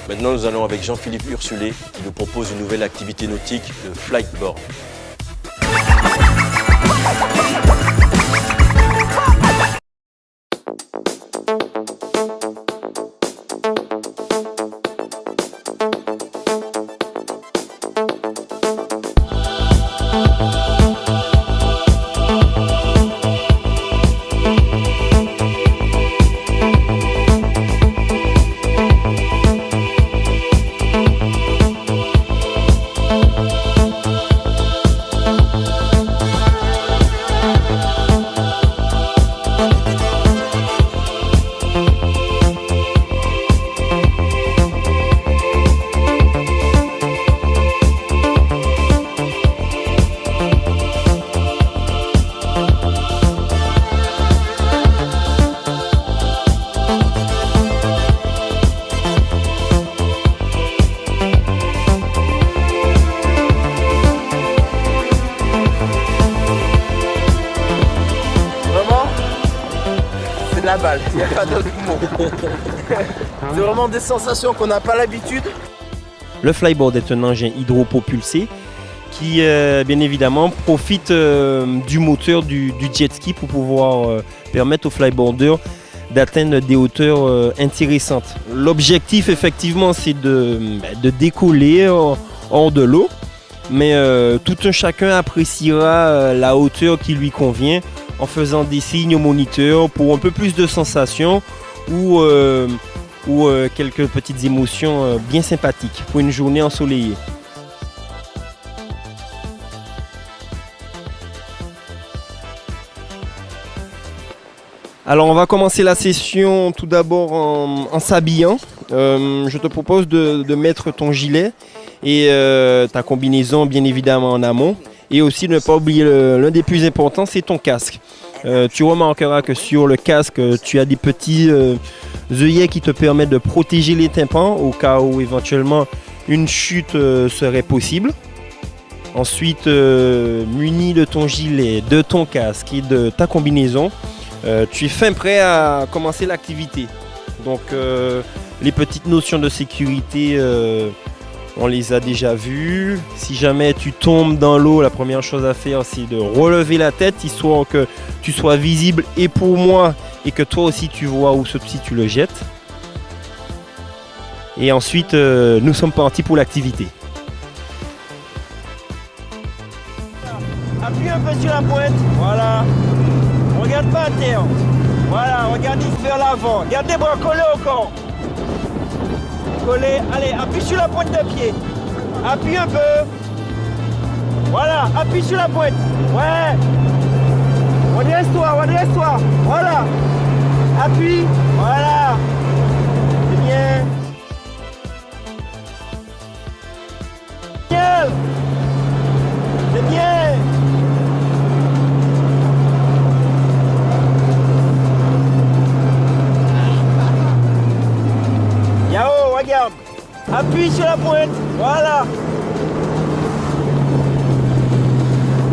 Maintenant, nous allons avec Jean-Philippe Ursulé qui nous propose une nouvelle activité nautique, le flightboard. La balle, il n'y a pas d'autre mot. C'est vraiment des sensations qu'on n'a pas l'habitude. Le flyboard est un engin hydropropulsé qui, bien évidemment, profite du moteur du jet ski pour pouvoir permettre aux flyboarders d'atteindre des hauteurs intéressantes. L'objectif, effectivement, c'est de décoller hors de l'eau, mais tout un chacun appréciera la hauteur qui lui convient en faisant des signes au moniteur pour un peu plus de sensations ou quelques petites émotions bien sympathiques pour une journée ensoleillée. Alors on va commencer la session tout d'abord en s'habillant. Je te propose de mettre ton gilet et ta combinaison bien évidemment en amont. Et aussi ne pas oublier l'un des plus importants, c'est ton casque. Tu remarqueras que sur le casque, tu as des petits œillets qui te permettent de protéger les tympans au cas où éventuellement une chute serait possible. Ensuite, muni de ton gilet, de ton casque et de ta combinaison, tu es fin prêt à commencer l'activité. Donc les petites notions de sécurité, on les a déjà vues. Si jamais tu tombes dans l'eau, la première chose à faire, c'est de relever la tête, histoire que tu sois visible et pour moi, et que toi aussi tu vois où se situe le jet. Et ensuite, nous sommes partis pour l'activité. Appuie un peu sur la pointe, voilà. Regarde pas à terre. Voilà, regarde vers l'avant. Garde les bras collés au corps. Collés, allez, appuie sur la pointe de pied. Appuie un peu. Voilà, appuie sur la pointe. Ouais. Redresse-toi. Voilà. Appuie. Voilà. C'est bien. Bien. C'est bien. Yao, regarde. Appuie sur la pointe. Voilà.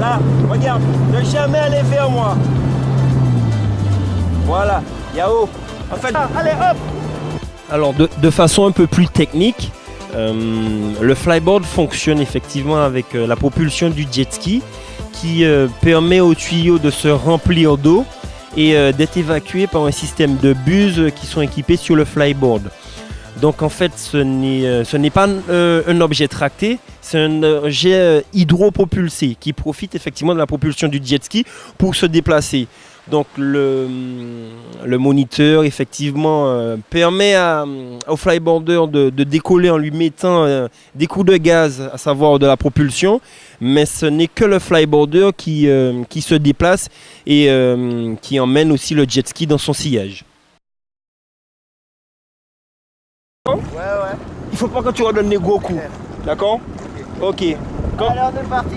Là, regarde. Ne jamais aller vers moi. Voilà. Yao. En fait, allez, hop. Alors de façon un peu plus technique, le flyboard fonctionne effectivement avec la propulsion du jet ski qui permet aux tuyaux de se remplir d'eau et d'être évacués par un système de buses qui sont équipés sur le flyboard. Donc en fait ce n'est pas un objet tracté, c'est un objet hydropropulsé qui profite effectivement de la propulsion du jet ski pour se déplacer. Donc le moniteur effectivement permet au flyboarder de décoller en lui mettant des coups de gaz, à savoir de la propulsion, mais ce n'est que le flyboarder qui se déplace et qui emmène aussi le jet ski dans son sillage. Ouais. Il faut pas que tu redonnes des gros coups, d'accord? Ok. Allez, on est parti.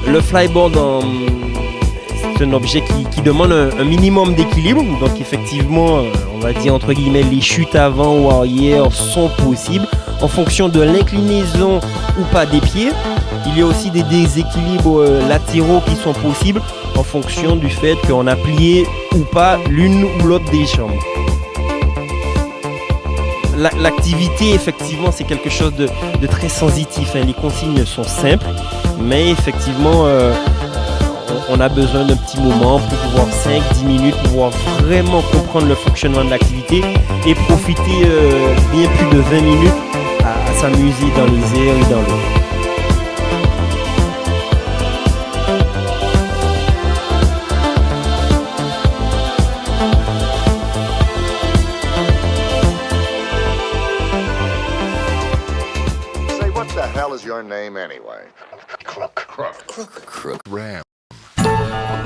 Le flyboard, c'est un objet qui demande un minimum d'équilibre. Donc effectivement, on va dire entre guillemets, les chutes avant ou arrière sont possibles en fonction de l'inclinaison ou pas des pieds. Il y a aussi des déséquilibres latéraux qui sont possibles en fonction du fait qu'on a plié ou pas l'une ou l'autre des jambes. L'activité, effectivement, c'est quelque chose de très sensitif. Les consignes sont simples, mais effectivement, on a besoin d'un petit moment pour pouvoir 5-10 minutes, pour pouvoir vraiment comprendre le fonctionnement de l'activité et profiter bien plus de 20 minutes à s'amuser dans les airs et dans l'eau. What the hell is your name anyway? Crook Ram.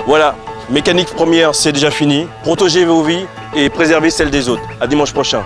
Voilà, mécanique première, c'est déjà fini. Protégez vos vies et préservez celles des autres. À dimanche prochain.